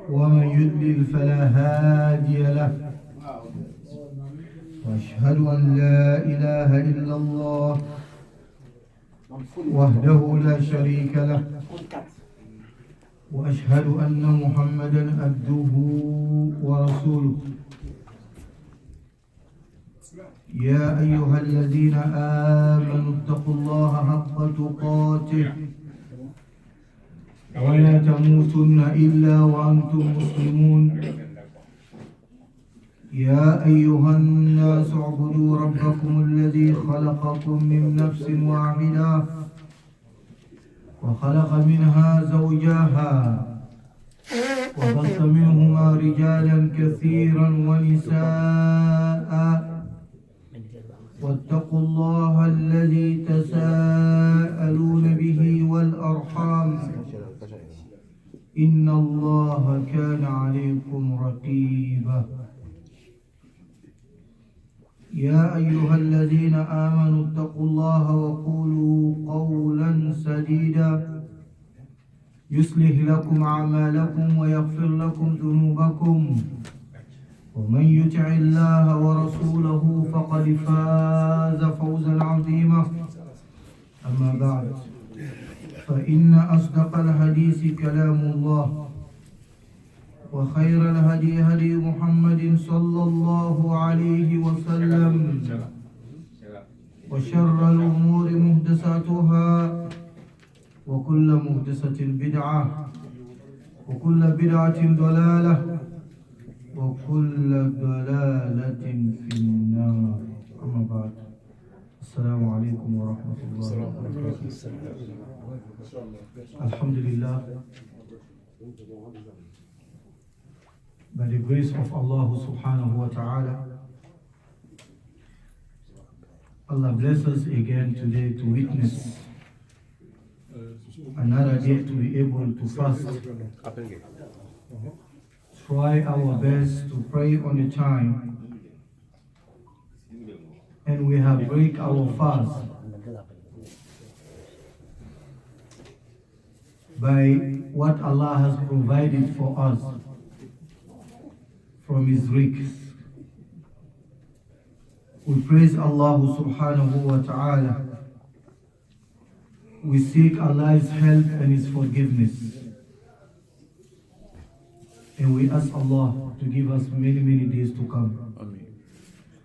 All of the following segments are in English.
ومن يضلل فلا هادي له وأشهد أن لا إله إلا الله وحده لا شريك له وأشهد أن محمدا عبده ورسوله يا أيها الذين آمنوا اتقوا الله حق تقاته ولا تموتن إلا وأنتم مسلمون يا أيها الناس اعبدوا ربكم الذي خلقكم من نفس واحدة وخلق منها زوجها وبث منهما رجالا كثيرا ونساء واتقوا الله الذي تساءلون به والأرحام إن الله كان عليكم رقيبا يا أيها الذين آمنوا اتقوا الله وقولوا قولا سديدا يصلح لكم أعمالكم ويغفر لكم ذنوبكم ومن يطع الله ورسوله فقد فاز فوزا عظيما أما بعد فإن أصدق الحديث كلام الله وخير الهدي هدي محمد صلى الله عليه وسلم وشر الأمور محدثاتها وكل محدثة بدعة وكل بدعة ضلالة وكل ضلالة في النار أما بعد السلام عليكم ورحمة الله وبركاته الحمد لله. By the grace of Allah subhanahu wa ta'ala, Allah bless us again today to witness another day to be able to fast. Try our best to pray on the time, and we have break our fast by what Allah has provided for us from His riches. We praise Allah subhanahu wa ta'ala. We seek Allah's help and His forgiveness. And we ask Allah to give us many, many days to come. Amen.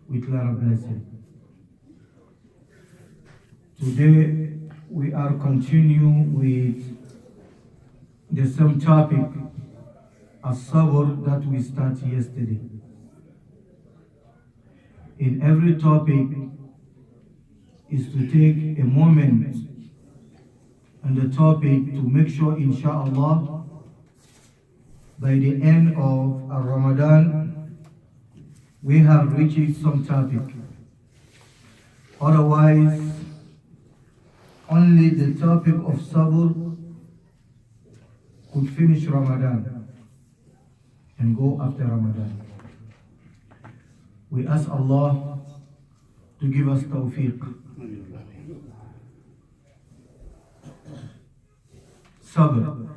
With lot of blessing. Today we are continuing with the same topic as sabr that we started yesterday. In every topic is to take a moment on the topic to make sure, inshallah, by the end of Ramadan, we have reached some topic. Otherwise, only the topic of sabr could finish Ramadan and go after Ramadan. We ask Allah to give us tawfiq. Sabr.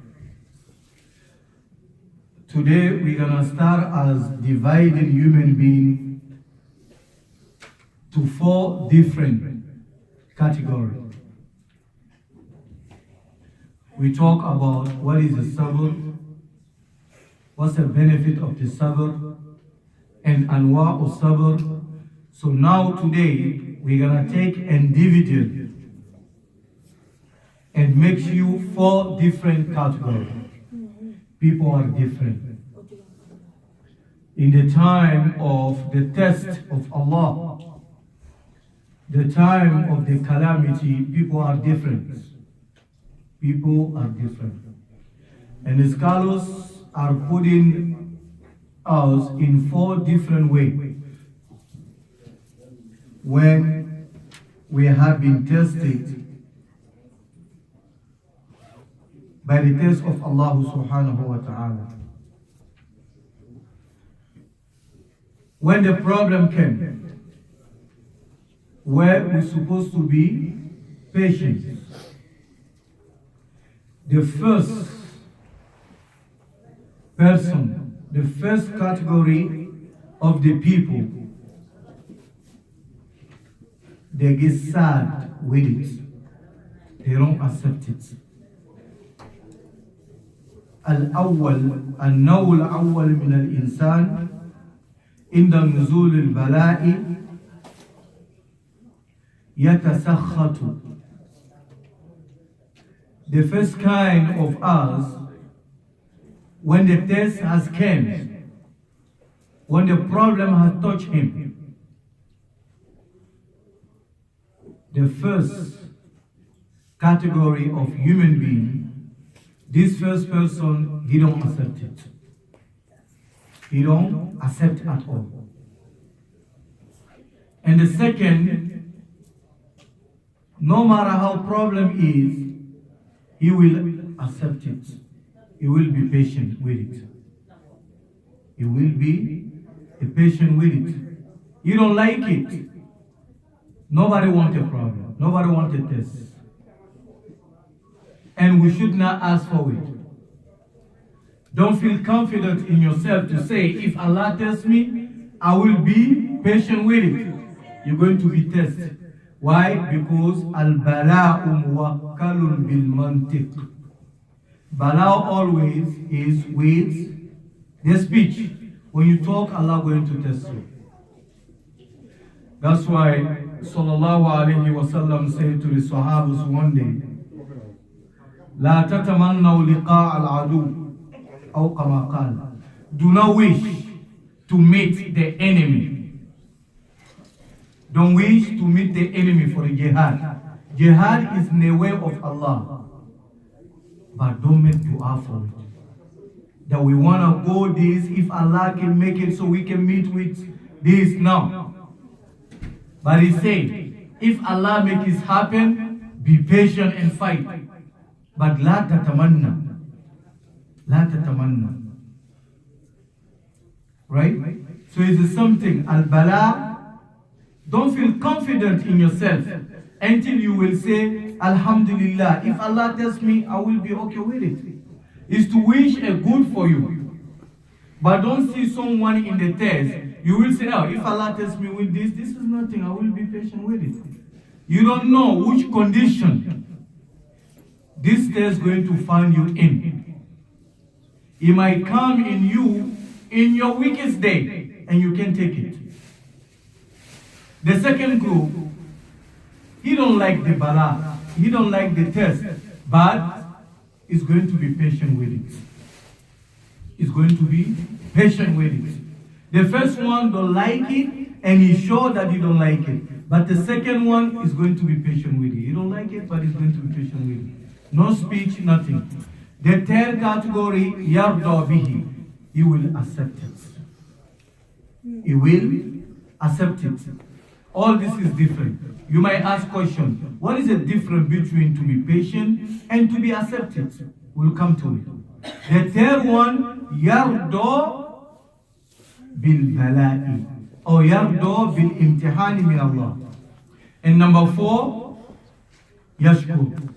Today we're gonna start as dividing human being to 4 different categories. We talk about what is the sabr, what's the benefit of the sabr, and anwa' sabr. So now today we're gonna take individual and make you 4 different categories. People are different. In the time of the test of Allah, the time of the calamity, people are different. People are different. And the scholars are putting us in 4 different ways. When we have been tested by the test of Allah subhanahu wa ta'ala. When the problem came, where we're supposed to be patient, the first person, the first category of the people, they get sad with it. They don't accept it. النوع الأول من الإنسان عند نزول البلاء يتسخط. The first kind of us, when the test has come, when the problem has touched him, the first category of human being, this first person, he don't accept it. He don't accept at all. And the second, no matter how problem is, he will accept it. He will be patient with it. He will be patient with it. You don't like it. Nobody wants a problem. Nobody wants a test. And we should not ask for it. Don't feel confident in yourself to say, if Allah tests me, I will be patient with it. You're going to be tested. Why? Because al-bala'u muwakkalun bil mantiq. Bala always is with the speech. When you talk, Allah is going to test you. That's why Sallallahu Alaihi Wasallam said to the Sahabas one day, لا تتمنوا لقاء العدو أو كما قال. Do not wish to meet the enemy. Don't wish to meet the enemy for the jihad. Jihad is in the way of Allah. But don't make dua for it. That we want to go this, if Allah can make it so we can meet with this now. But he said, if Allah make it happen, be patient and fight. But la tatamanna. La tatamanna. Right? So it's something. Al-Bala, don't feel confident in yourself until you will say, Alhamdulillah, if Allah tells me, I will be okay with it. It's to wish a good for you. But don't see someone in the test. You will say, oh, if Allah tells me with this, this is nothing. I will be patient with it. You don't know which condition this test is going to find you in. It might come in you in your weakest day, and you can take it. The second group, he don't like the bala, he don't like the test, but is going to be patient with it. Is going to be patient with it. The first one don't like it, and he's sure that he don't like it. But the second one is going to be patient with it. He don't like it, but he's going to be patient with it. No speech, nothing. The third category, yarda bihi, he will accept it. He will accept it. All this is different. You might ask question, what is the difference between to be patient and to be accepted? We'll come to it. The third one, yarda bil bala'i, or yarda bil imtihani min Allah. And number 4, yashkur.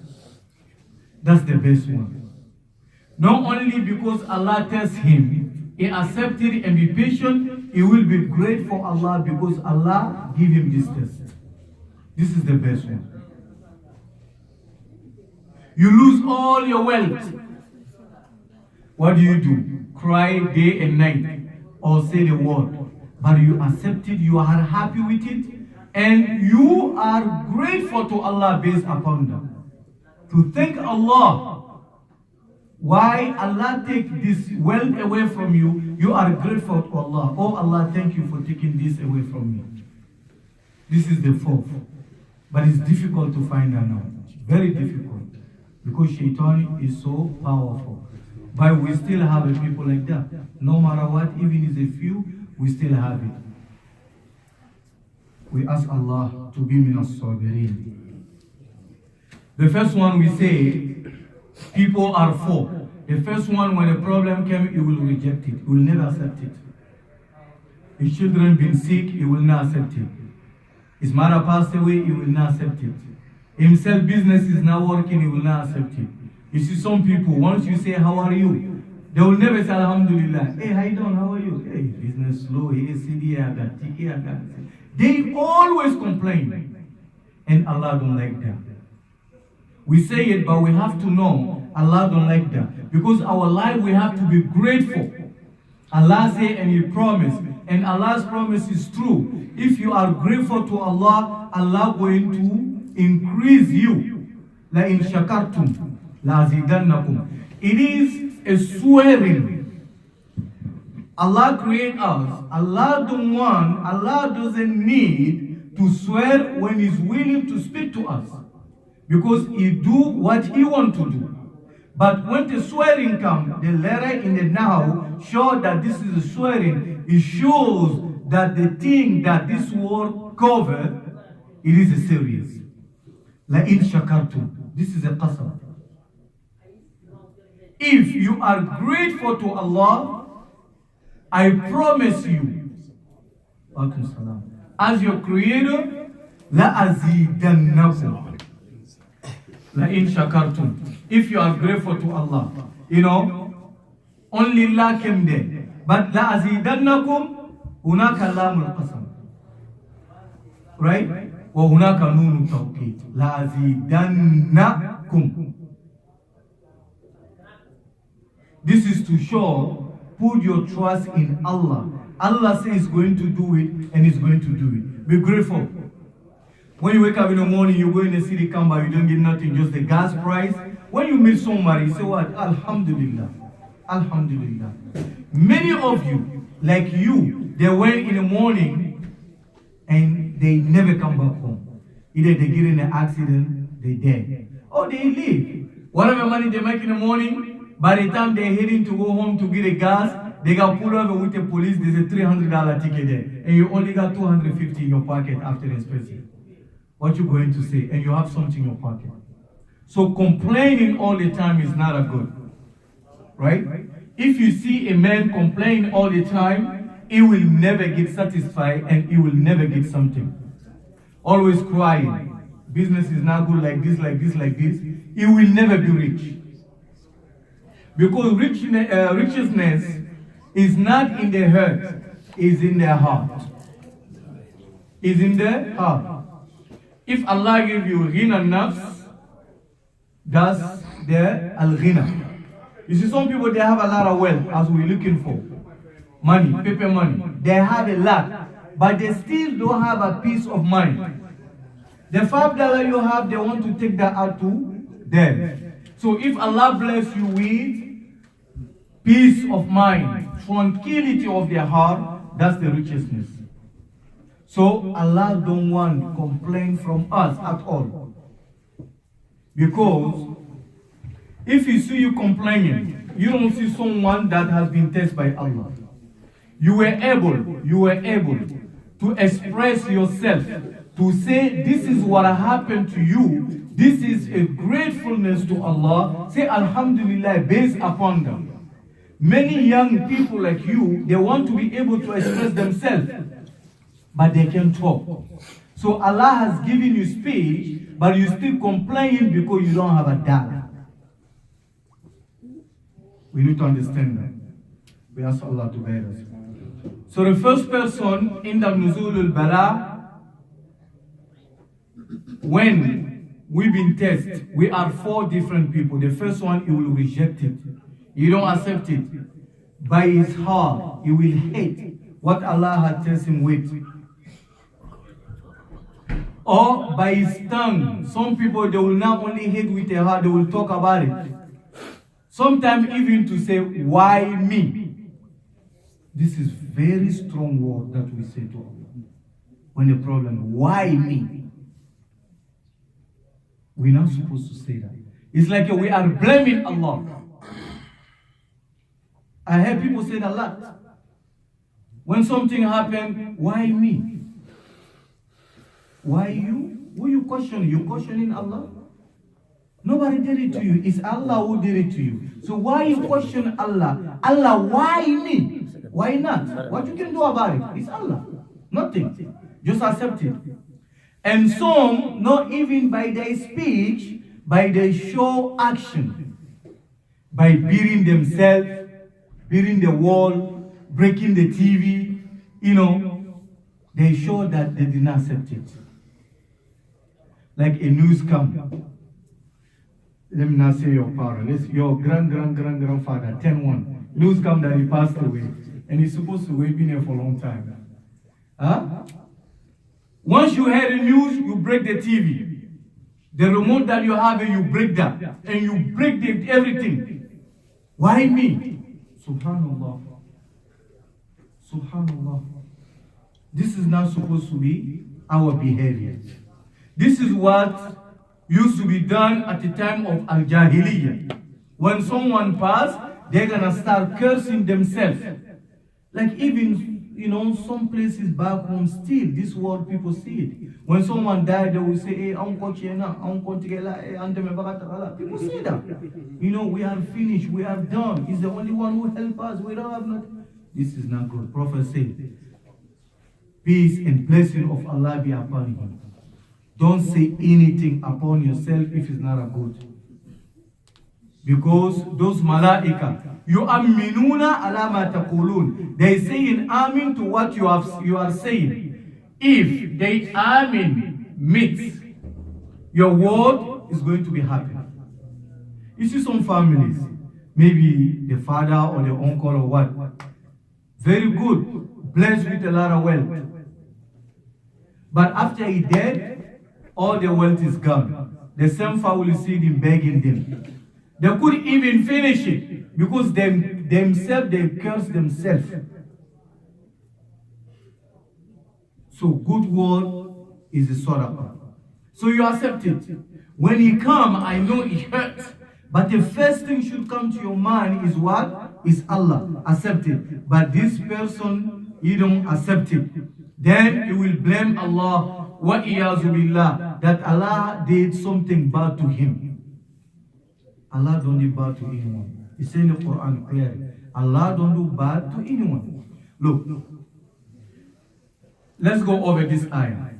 That's the best one. Not only because Allah tells him, he accepted and be patient, he will be grateful for Allah because Allah give him this test. This is the best one. You lose all your wealth. What do? Cry day and night or say the word. But you accept it, you are happy with it, and you are grateful to Allah based upon that. To thank Allah. Why Allah take this wealth away from you, you are grateful to Allah. Oh Allah, thank you for taking this away from me. This is the 4th. But it's difficult to find that now. Very difficult. Because shaitan is so powerful. But we still have a people like that. No matter what, even if it's a few, we still have it. We ask Allah to be minas sabirin. The first one we say, people are 4. The first one, when a problem came, he will reject it. He will never accept it. His children been sick, he will not accept it. His mother passed away, he will not accept it. Himself, business is not working, he will not accept it. You see some people, once you say, how are you? They will never say Alhamdulillah. Hey, how you doing? How are you? Hey, business slow. Hey, CD, I got TK, I got. They always complain. And Allah don't like that. We say it, but we have to know Allah don't like that. Because our life, we have to be grateful. Allah say and He promised. And Allah's promise is true. If you are grateful to Allah, Allah going to increase you. La in shakartum, la azidannakum. It is a swearing. Allah create us. Allah doesn't need to swear when He's willing to speak to us. Because He do what He want to do. But when the swearing comes, the letter in the now show that this is a swearing. It shows that the thing that this word cover, it is a serious. La in shakartum. This is a qasam. If you are grateful to Allah, I promise you, as your creator, la azidannakum. La in shakartum. If you are grateful to Allah, only la came there. But la azidannakum, hunaka lamul qasam. Right? Wa hunaka nunu tawqid. La azidannakum. This is to show, put your trust in Allah. Allah says He's going to do it, and He's going to do it. Be grateful. When you wake up in the morning, you go in the city, come back, you don't get nothing, just the gas price. When you meet somebody, you say what? Alhamdulillah. Alhamdulillah. Many of you, like you, they went in the morning and they never come back home. Either they get in an accident, they dead. Or they leave. Whatever money they make in the morning, by the time they're heading to go home to get a gas, they got pulled over with the police, there's a $300 ticket there. And you only got $250 in your pocket after the inspection. What you going to say? And you have something in your pocket. So complaining all the time is not a good. Right? If you see a man complain all the time, he will never get satisfied and he will never get something. Always crying. Business is not good like this, like this, like this. He will never be rich. Because richness is not in the heart, is in the heart. Is in the heart. If Allah give you ghina nafs, that's the al-ghina. You see, some people, they have a lot of wealth, as we're looking for. Money, paper money. They have a lot, but they still don't have a peace of mind. The $5 you have, they want to take that out to them. So if Allah bless you with peace of mind, tranquility of their heart, that's the richness. So Allah don't want complaint from us at all. Because if you see you complaining, you don't see someone that has been tested by Allah. You were able to express yourself, to say this is what happened to you. This is a gratefulness to Allah. Say Alhamdulillah based upon them. Many young people like you, they want to be able to express themselves, but they can't talk. So Allah has given you speech, but you still complain because you don't have a dad. We need to understand that. We ask Allah to guide us. So the first person in the Nuzul al-Bala, when we've been tested, we are 4 different people. The first one, he will reject it. You don't accept it. By his heart, he will hate what Allah has tested him with. Or by his tongue. Some people, they will not only hate with their heart, they will talk about it. Sometimes even to say, why me? This is very strong word that we say to Allah. When the problem, why me? We're not supposed to say that. It's like we are blaming Allah. I hear people say that a lot. When something happened, why me? Why you? Who you questioning? You questioning Allah? Nobody did it to you. It's Allah who did it to you. So why you question Allah? Allah, why me? Why not? What you can do about it? It's Allah. Nothing. Just accept it. And some, not even by their speech, by their show action, by beating themselves, beating the wall, breaking the TV, they show that they did not accept it. Like a news come. Let me not say your parent, your grandfather, 10-1. News come that he passed away. And he's supposed to have been here for a long time. Huh? Once you hear the news, you break the TV. The remote that you have, you break that. And you break everything. Why me? Subhanallah. Subhanallah. This is not supposed to be our behavior. This is what used to be done at the time of Al-Jahiliyyah. When someone passed, they're gonna start cursing themselves. Like even, some places back home still, this world people see it. When someone died, they will say, hey, people see that. We are finished, we are done. He's the only one who helped us. We don't have nothing. This is not good. Prophet said, peace and blessing of Allah be upon him. Don't say anything upon yourself if it's not a good. Because those malaika, yu'amminuna ala ma taqulun. They say in amin to what you are saying. If they amin meets, your word is going to be happy. You see some families, maybe the father or the uncle or what, very good, blessed with a lot of wealth. But after he dead, all the wealth is gone. The same family see him begging them. They couldn't even finish it because themselves they curse themselves. So good word is a sadaqah. So you accept it. When he come, I know it hurts. But the first thing should come to your mind is what? Is Allah. Accept it. But this person, you don't accept it. Then you will blame Allah. Wa iyazu billah, that Allah did something bad to him. Allah don't do bad to anyone. It's in the Quran clearly. Allah don't do bad to anyone. Look, let's go over this ayah.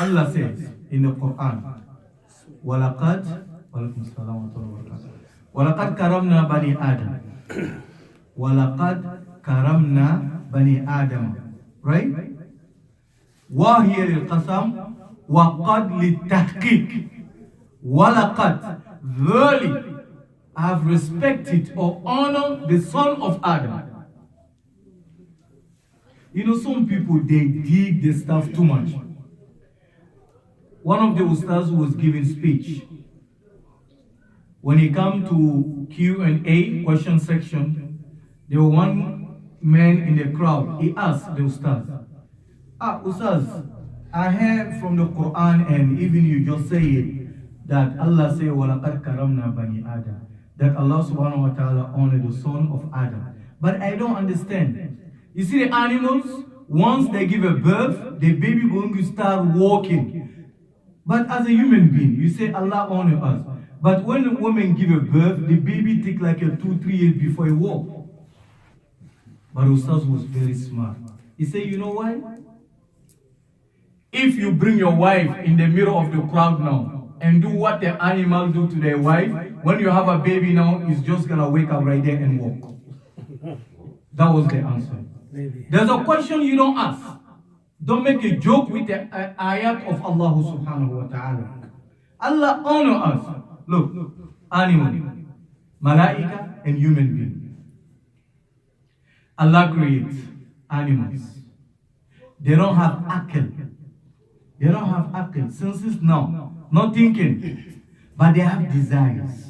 Allah says in the Quran, وَلَقَدْ كَرَمْنَا بَنِي آدَمَ وَلَقَدْ كَرَمْنَا بَنِي آدَمَ. Right? وَهِيَ لِلْقَسَمِ وَقَدْ لِلتَّحْقِيقِ وَلَقَدْ. Verily, I have respected or honored the son of Adam. Some people, they dig the stuff too much. One of the ustaz was giving speech. When he come to Q&A, question section, there was one man in the crowd. He asked the ustaz, Ustaz, I heard from the Quran and even you just say it, that Allah say, وَلَقَدْ كَرَمْنَا بَنِي Adam, that Allah subhanahu wa ta'ala honored the son of Adam. But I don't understand. You see the animals, once they give a birth, the baby going to start walking. But as a human being, you say Allah honor us. But when a woman give a birth, the baby take like 2-3 years before he walk. But Ustaz was very smart. He said, you know why? If you bring your wife in the middle of the crowd now and do what the animal do to their wife, when you have a baby now, it's just gonna wake up right there and walk. That was the answer. There's a question you don't ask. Don't make a joke with the ayat of Allah subhanahu wa ta'ala. Allah honor us. Look, animal, malaika, and human being. Allah creates animals. They don't have akal. They don't have akal, senses now, not thinking, but they have desires.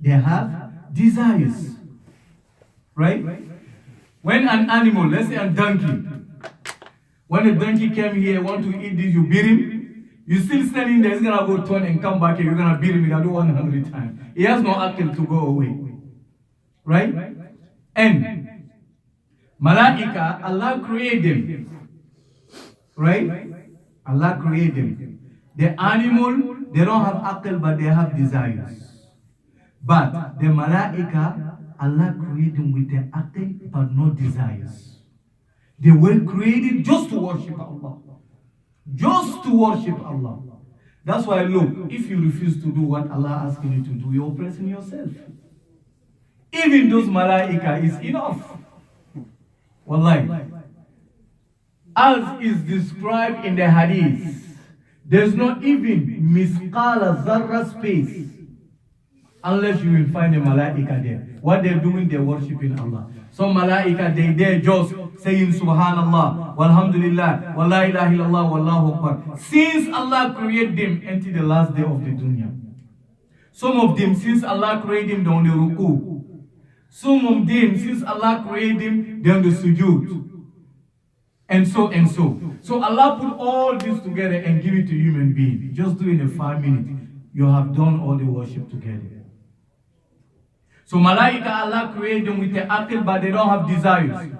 They have desires, right? When an animal, let's say a donkey, when a donkey came here, want to eat this, you beat him, you still standing there, he's gonna go turn and come back here, you're gonna beat him, you're gonna do 100 times. He has no akal to go away, right? And malaika, Allah created them, right? Allah created them. The animal, they don't have akal, but they have desires. But the malaika, Allah created them with the akal, but no desires. They were created just to worship Allah. Just to worship Allah. That's why, look, if you refuse to do what Allah asking you to do, you're oppressing yourself. Even those malaika is enough. Wallahi. As is described in the hadith, there's not even misqala zarra space unless you will find a malaika there. What they're doing, they're worshiping Allah. Some malaika, they're just saying subhanallah, walhamdulillah, wa la ilaha illallah, wallahu akbar. Since Allah created them until the last day of the dunya. Some of them, since Allah created them, they're on the ruku. Some of them, since Allah created them, they're on the sujood. And so and so. So Allah put all this together and give it to human being. Just do it in 5 minutes. You have done all the worship together. So malaika, Allah created them with the aql, but they don't have desires.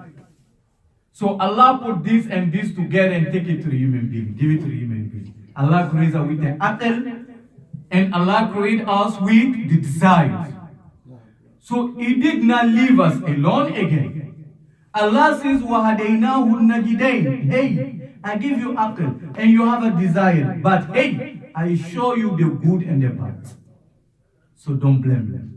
So Allah put this and this together and take it to the human being. Give it to the human being. Allah creates us with the aql, and Allah created us with the desires. So He did not leave us alone again. Allah says, وَهَدَيْنَاهُ النَّجِدَيْنِ. Hey, I give you aql and you have a desire. But hey, I show you the good and the bad. So don't blame them.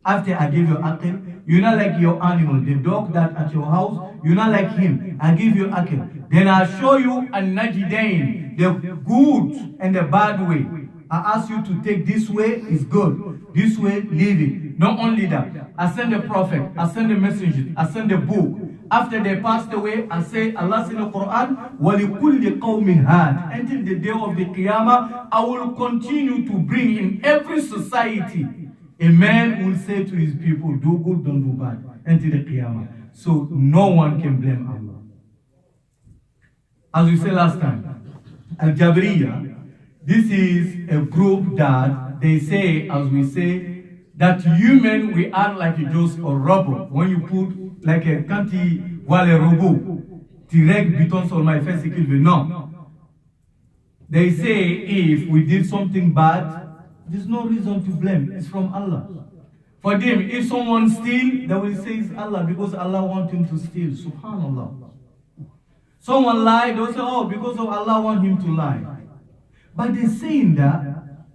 After I give you aql, you're not like your animal, the dog that at your house, you're not like him. I give you aql. Then I show you a najidain, the good and the bad way. I ask you to take this way, is good. This way, leave it. Not only that, I send the prophet, I send the messengers, I send the book. After they passed away, I say, Allah said in the Quran, وَلِكُلِّ قَوْمٍ هَادٍ. Until the day of the Qiyamah, I will continue to bring in every society. A man will say to his people, do good, don't do bad, until the Qiyamah. So no one can blame Allah. As we said last time, Al-Jabriya, this is a group that they say, as we say, that human, we are like just a rubber. When you put like a canti wale robot, direct beton sur my face, no. They say if we did something bad, there's no reason to blame. It's from Allah. For them, if someone steals, they will say it's Allah because Allah wants him to steal. Subhanallah. Someone lied, they will say, oh, because of Allah want him to lie. But they're saying that,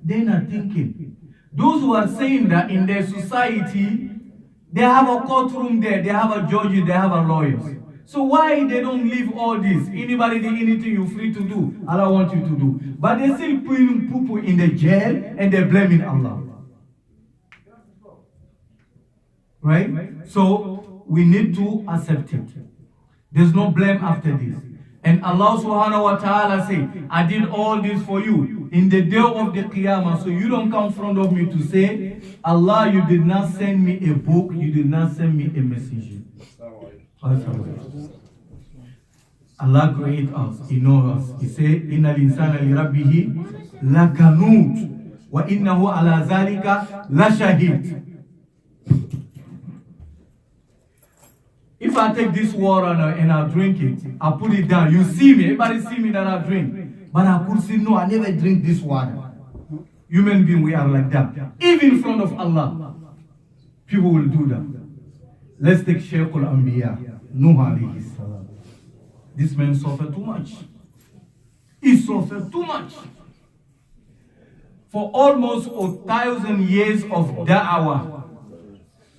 they're not thinking. Those who are saying that in their society, they have a courtroom there, they have a judge, they have a lawyer. So why they don't leave all this? Anybody do anything you're free to do, Allah wants you to do. But they're still putting people in the jail and they're blaming Allah. Right? So we need to accept it. There's no blame after this. And Allah subhanahu wa ta'ala say, I did all this for you in the day of the Qiyamah. So you don't come in front of me to say, Allah, you did not send me a book, you did not send me a messenger. Allah created us, He knows us. He said, Inna al-insana li rabbihi lakanut wa innahu ala zalika la shahid. If I take this water and I drink it, I put it down. You see me, everybody see me that I drink. But I could say, no, I never drink this water. Human beings, we are like that. Even in front of Allah, people will do that. Let's take Shaykh al-Anbiya, Nuh alayhi salam. This man suffered too much. He suffered too much. For almost 1,000 years of da'wah,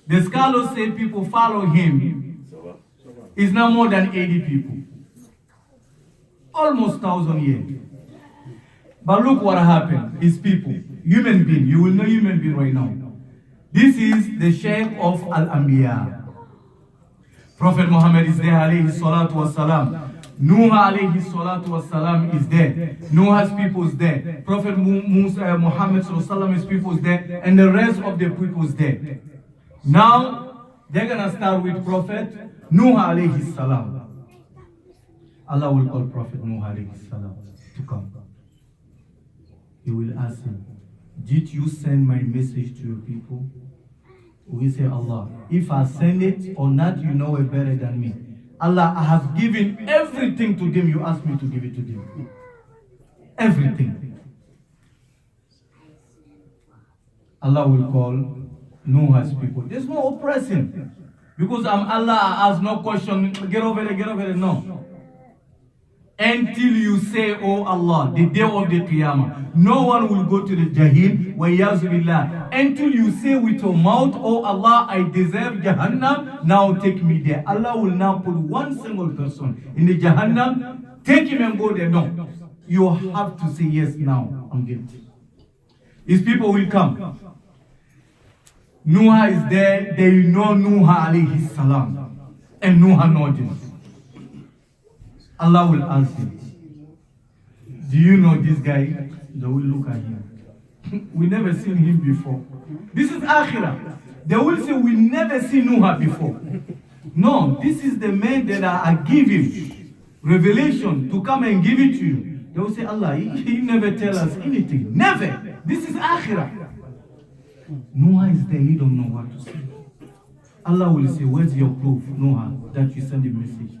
the scholars say people follow him. It's not more than 80 people. Almost 1,000 years. But look what happened. It's people. Human being. You will know human being right now. This is the Shaykh of Al-Anbiya. Prophet Muhammad is there, alayhi salatu wassalam. Nuh alayhi salatu wassalam is there. Noah's people is there. Prophet Muhammad sallallahu alaihi wasallam, his people is there. And the rest of the people is there. Now, they're going to start with Prophet Nuh alayhi salam. Allah will call Prophet Nuh alayhi salam to come. He will ask him, did you send my message to your people? We say, Allah, if I send it or not, you know it better than me. Allah, I have given everything to them. You asked me to give it to them. Everything. Allah will call Noah's people. There's no oppressing. Because I'm Allah, I ask no question. Get over there, no. until you say, oh Allah, the day of the Qiyamah, no one will go to the Jahim, wa billah, until you say with your mouth, oh Allah, I deserve Jahannam, now take me there. Allah will now put one single person in the Jahannam, take him and go there. No, you have to say, yes, now I'm guilty. These people will come. Noah is there, they know Noah alayhi salam, and Noah knows him. Allah will ask him, do you know this guy? They will look at him. We never seen him before. This is Akhirah. They will say, we never seen Noah before. No, this is the man that I give him revelation to come and give it to you. They will say, Allah, he never tell us anything. Never. This is Akhirah. Noah is there, he don't know what to say. Allah will say, where's your proof, Noah, that you send a message?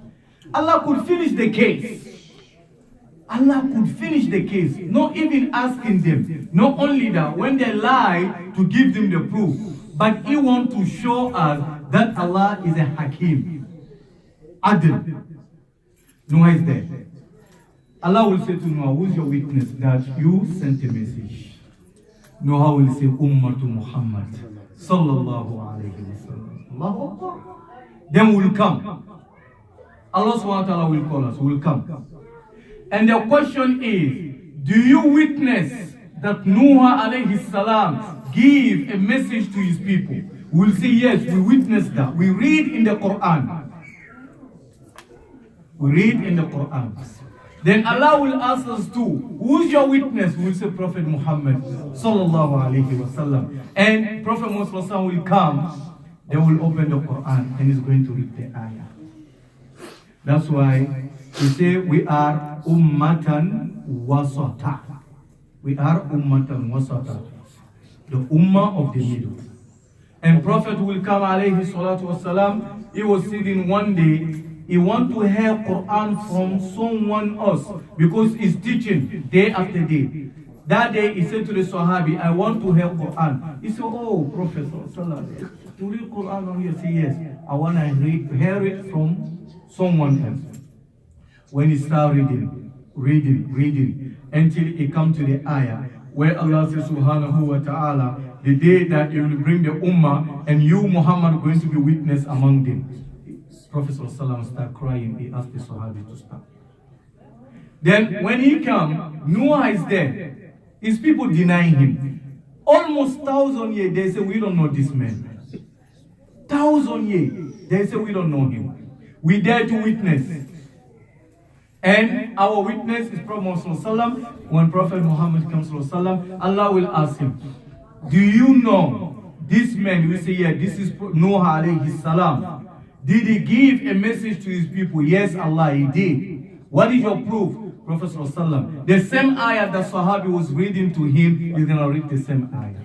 Allah could finish the case. Allah could finish the case, not even asking them. Not only that, when they lie, to give them the proof, but He wants to show us that Allah is a Hakim. Adil. Noah is there. Allah will say to Noah, who's your witness that you sent a message? Noah will say, Ummatu Muhammad sallallahu alayhi wa sallam. Allahu Akbar. Then we'll come. Allah subhanahu wa ta'ala will call us, we'll come. And the question is, do you witness that Noah alayhi salam give a message to his people? We'll say, yes, we witness that. We read in the Quran. We read in the Quran. Then Allah will ask us too, who's your witness? We'll say Prophet Muhammad sallallahu alayhi wa sallam. And Prophet Muhammad will come, they will open the Quran and he's going to read the ayah. That's why we say we are ummatan wasata. We are ummatan wasata. The ummah of the middle. And Prophet will come alayhi salatu wasalam. He was sitting one day. He want to hear Quran from someone else because he's teaching day after day. That day he said to the Sahabi, I want to hear Quran. He said, oh, Prophet, to read Quran on you? Say, yes, I want to hear it from someone else. When he started reading, until he come to the ayah, where Allah says, subhanahu wa ta'ala, the day that you will bring the ummah, and you, Muhammad, are going to be witness among them. Prophet started crying. He asked the Sahabi to stop. Then when he come, Noah is there. His people denying him. Almost 1,000 years, they say, we don't know this man. 1,000 years, they say, we don't know him. We dare to witness. And our witness is Prophet Muhammad. When Prophet Muhammad comes, Allah will ask him, do you know this man? We say, yeah, this is Noah alayhi salam. Did he give a message to his people? Yes, Allah, he did. What is your proof? Prophet ﷺ. The same ayah that Sahabi was reading to him, he's going to read the same ayah.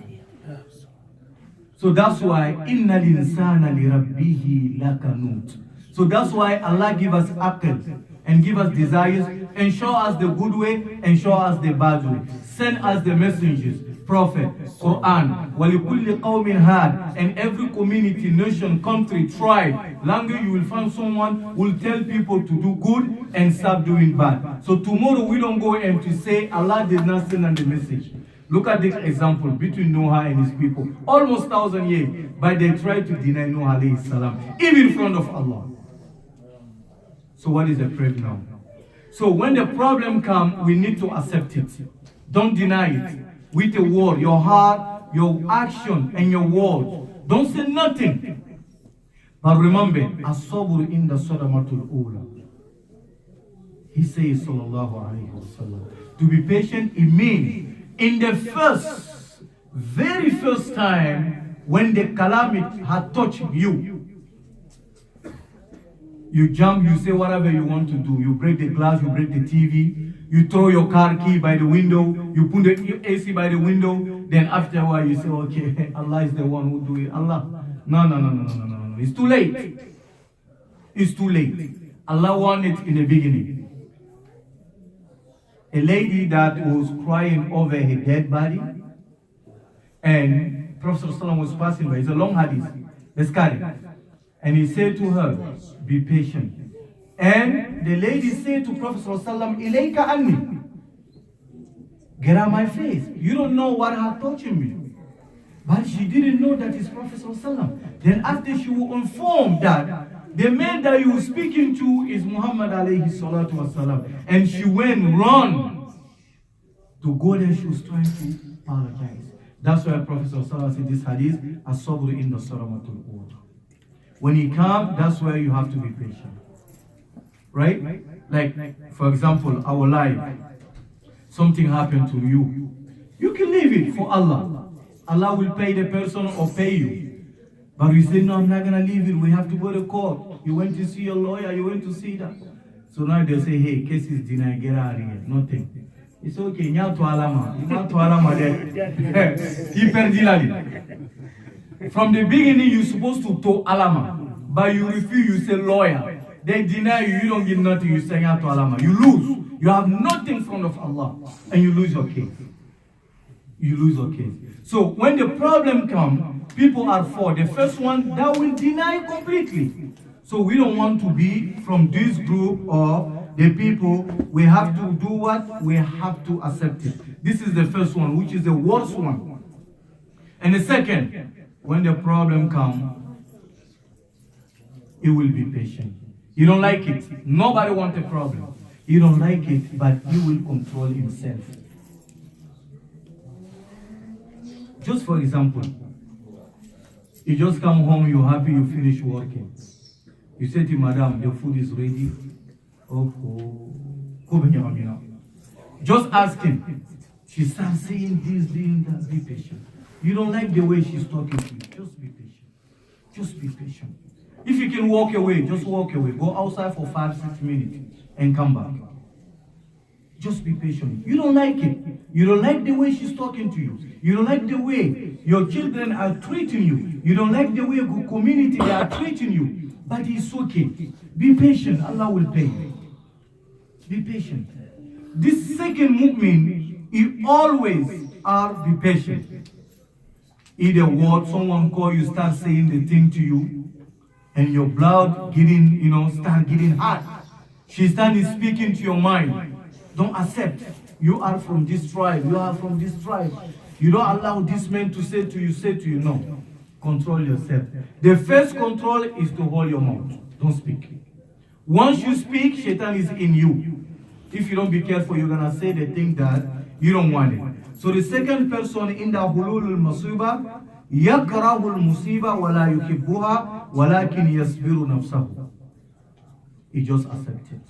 So that's why, إِنَّ الْإِنسَانَ لِرَبِّهِ لَكَنُوتٌ. So that's why Allah give us aql and give us desires and show us the good way and show us the bad way. Send us the messengers, Prophet, Quran, وَلِكُلِّ قَوْمٍ هَادٍ. And every community, nation, country, tribe, language, you will find someone who will tell people to do good and stop doing bad. So tomorrow we don't go and to say Allah did not send on the message. Look at this example between Noah and his people. Almost 1,000 years, but they tried to deny Noah alayhi salam, even in front of Allah. So what is the problem now? So when the problem comes, we need to accept it. Don't deny it. With a word, your heart, your action, and your words. Don't say nothing. But remember, as-sabr inda sadamatul ula. He says, sallallahu alayhi wa sallam, to be patient, it means in the very first time when the calamity had touched you, you jump, you say whatever you want to do. You break the glass, you break the TV, you throw your car key by the window, you put the AC by the window, then after a while you say, okay, Allah is the one who do it. Allah. No. It's too late. It's too late. Allah wanted it in the beginning. A lady that was crying over her dead body, and Prophet ﷺ was passing by. It's a long hadith. Let's carry. And he said to her, be patient. And the lady said to Prophet ﷺ, Ilayka anni. Get out my face. You don't know what her touching me. But she didn't know that it's Prophet ﷺ. Then after she was informed that the man that you were speaking to is Muhammad alayhi salatu wasalam. And she went run to go there. She was trying to apologize. That's why Prophet ﷺ said this hadith, as-sabr inda saramatul ula. When he comes, that's where you have to be patient. Right? Like, for example, our life. Something happened to you. You can leave it for Allah. Allah will pay the person or pay you. But you say, no, I'm not going to leave it. We have to go to court. You went to see a lawyer. You went to see that. So now they say, hey, case is denied. Get out of here. Nothing. It's okay. Nya to alama. Nya to alama there. He perdi la vie. From the beginning, you're supposed to alama. But you refuse. You say lawyer. They deny you. You don't get nothing. You say nya to alama. You lose. You have nothing in front of Allah. And you lose your case. You lose your case. So when the problem comes, people are for the first one that will deny completely. So we don't want to be from this group or the people. We have to do what? We have to accept it. This is the first one, which is the worst one. And the second, when the problem comes, he will be patient. You don't like it. Nobody wants a problem. You don't like it, but he will control himself. Just for example, you just come home, you're happy, you finish working. You say to Madam, the food is ready. Oh. Just ask him. She starts saying this, doing that. Be patient. You don't like the way she's talking to you. Just be patient. Just be patient. If you can walk away, just walk away. Go outside for 5-6 minutes and come back. Just be patient. You don't like it. You don't like the way she's talking to you. You don't like the way your children are treating you. You don't like the way your community they are treating you. But it's okay. Be patient. Allah will pay you. Be patient. This second movement, you always are be patient. Either word, someone call you, start saying the thing to you, and your blood getting, start getting hot. She started speaking to your mind. Don't accept. You are from this tribe. You are from this tribe. You don't allow this man to say to you, no. Control yourself. The first control is to hold your mouth. Don't speak. Once you speak, Shaitan is in you. If you don't be careful, you're going to say the thing that you don't want it. So the second person in the hulul al-masiba, yakrahu al-musiba wa la yuhibbuha walakin yasbiru nafsahu. He just accepted.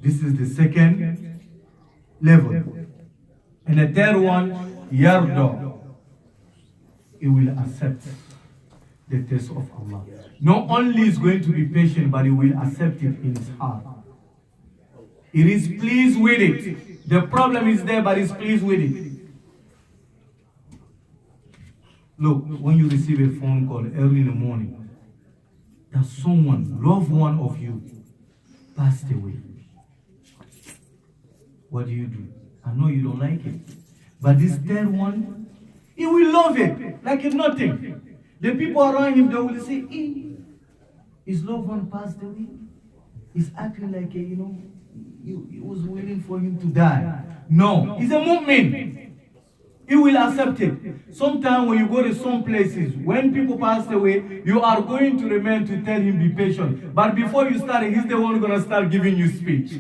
This is the second level. And the third one, yarda. He will accept the test of Allah. Not only is going to be patient, but he will accept it in his heart. He is pleased with it. The problem is there, but he's pleased with it. Look, when you receive a phone call early in the morning, that someone, loved one of you, passed away. What do? I know you don't like it. But this third one, he will love it like it's nothing. The people around him, they will say, his loved one passed away. He's acting like, he was waiting for him to die. No, it's a movement. He will accept it. Sometimes when you go to some places, when people pass away, you are going to remain to tell him, be patient. But before you start, he's the one going to start giving you speech.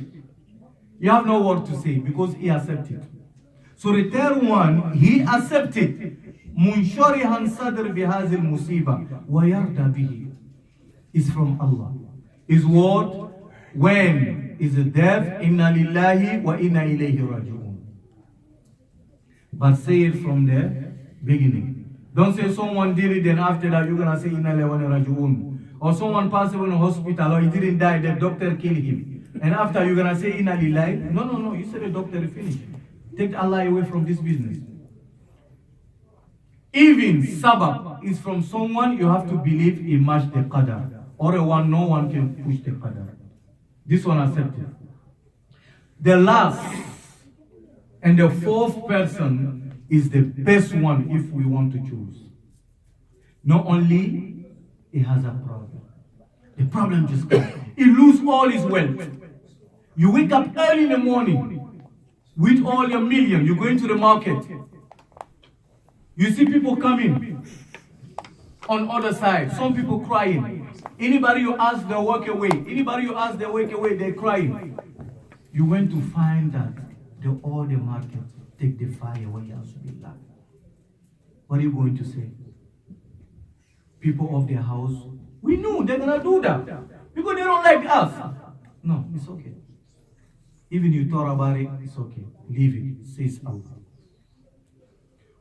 You have no word to say because he accepted. So the third one, he accepted. Munsharihan sadr bihazil musiba wa yarda bihi. Is from Allah. His word, when is a death, inna lillahi wa inna ilayhi raji'un. But say it from the beginning. Don't say someone did it, then after that you're going to say inna lillahi wa inna raji'un. Or someone passed away in a hospital, or he didn't die, the doctor killed him. And after you're going to say inna lillahi. No. You said the doctor finished. Take Allah away from this business. Even sabab is from someone, you have to believe he matched the qadar. Or a one, no one can push the qadar. This one accepted. The last and the fourth person is the best one if we want to choose. Not only he has a problem, The problem just comes. He loses all his wealth. You wake up early in the morning with all your million. You go into the market. You see people coming on other side. Some people crying. Anybody you ask, they walk away. Anybody you ask, they walk away. They're crying. You went to find that all the market take the fire away. What are you going to say? People of their house, we knew they're gonna do that because they don't like us. No, it's okay. Even you thought about it, it's okay. Leave it, says Allah.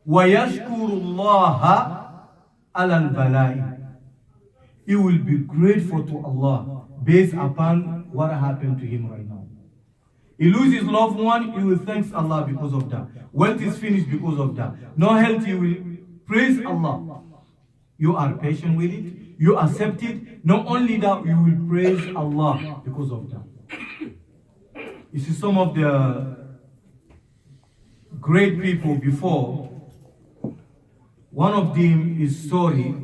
وَيَشْكُرُ اللَّهَ عَلَى الْبَلَاءِ. He will be grateful to Allah based upon what happened to him right now. He loses his loved one, he will thank Allah because of that. Wealth is finished because of that. No health, he will praise Allah. You are patient with it, you accept it. Not only that, you will praise Allah because of that. You see, some of the great people before, one of them is story.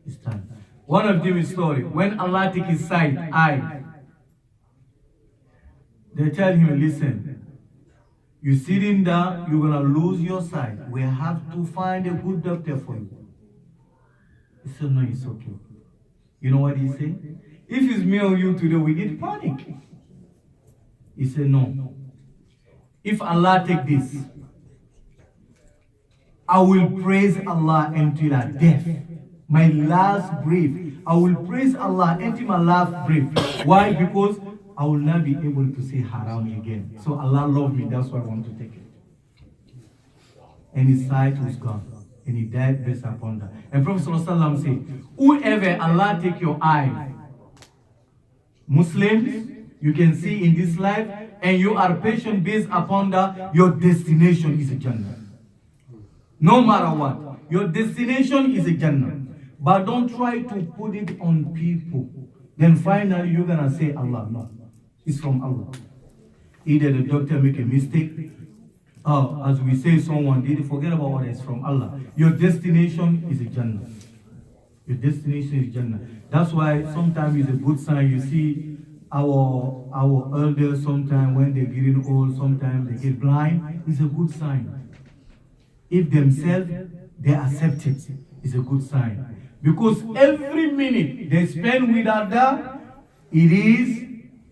It's time. One of them is story. When Allah take his sight, eye, they tell him, listen, you're sitting there, you're gonna lose your sight. We have to find a good doctor for you. He said, no, it's okay. You know what he said? If it's me or you today, we get panic. He said, no. If Allah take this, I will praise Allah until I death. My last breath. I will praise Allah until my last breath. Why? Because I will not be able to say haram again. So Allah loved me, that's why I want to take it. And his sight was gone. And he died based upon that. And Prophet ﷺ said, whoever Allah take your eye, Muslims, you can see in this life, and you are patient based upon that, your destination is a Jannah. No matter what, your destination is a Jannah. But don't try to put it on people. Then finally you're gonna say Allah. No, it's from Allah. Either the doctor make a mistake, or as we say, someone did, forget about what is from Allah. Your destination is a Jannah. Your destination is Jannah. That's why sometimes it's a good sign. You see our elders sometimes when they're getting old, sometimes they get blind. It's a good sign. If themselves they accept it, it's a good sign. Because every minute they spend with Allah, it is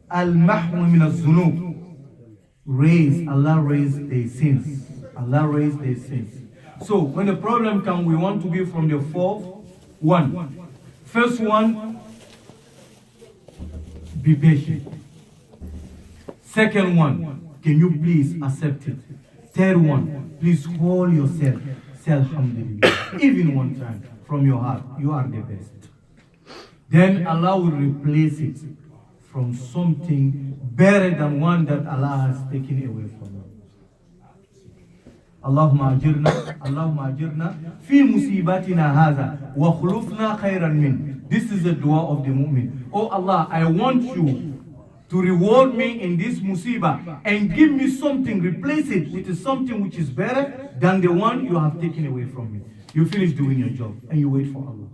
al-mahwu min az-zunub. Allah raise their sins. Allah raise their sins. So when the problem comes, we want to be from the fourth one. First one, be patient. Second one, can you please accept it? Third one, please hold yourself. Say alhamdulillah. Even one time from your heart, you are the best. Then Allah will replace it from something better than one that Allah has taken away from you. Allahumma ajirna fi musibatina hadha wa khulufna khayran min. This is the dua of the mu'min. Oh Allah, I want you to reward me in this musibah and give me something, replace it with something which is better than the one you have taken away from me. You finish doing your job and you wait for Allah.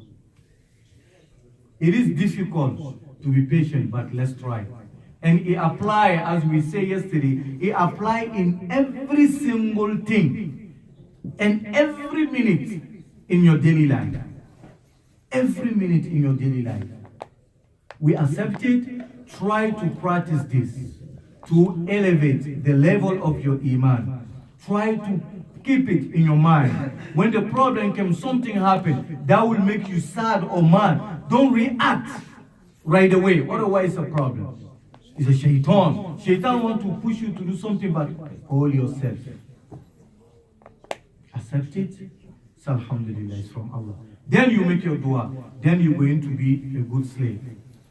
It is difficult to be patient, but let's try. And it apply, as we say yesterday, it apply in every single thing and every minute in your daily life. Every minute in your daily life. We accept it, try to practice this to elevate the level of your iman. Try to keep it in your mind. When the problem comes, something happens that will make you sad or mad, don't react right away, otherwise it's a problem. It's a shaitan. Shaitan wants to push you to do something, but hold yourself. Accept it. So alhamdulillah, it's from Allah. Then you make your dua. Then you're going to be a good slave.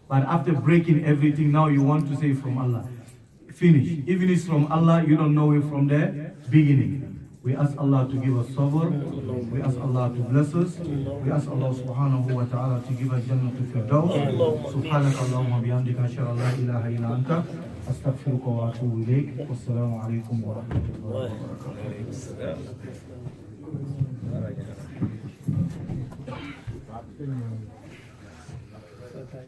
But after breaking everything, now you want to say from Allah. Finish. Even if it's from Allah, you don't know it from the beginning. We ask Allah to give us sabr. We ask Allah to bless us. We ask Allah subhanahu wa ta'ala to give us Jannah to Firdaus. Subhanaka Allahumma bihamdika ashhadu an la ilaha illa anta astaghfiruka wa atubu ilayk. Wassalamu alaikum wa rahmatullahi wa barakatuh. wabarakatuh.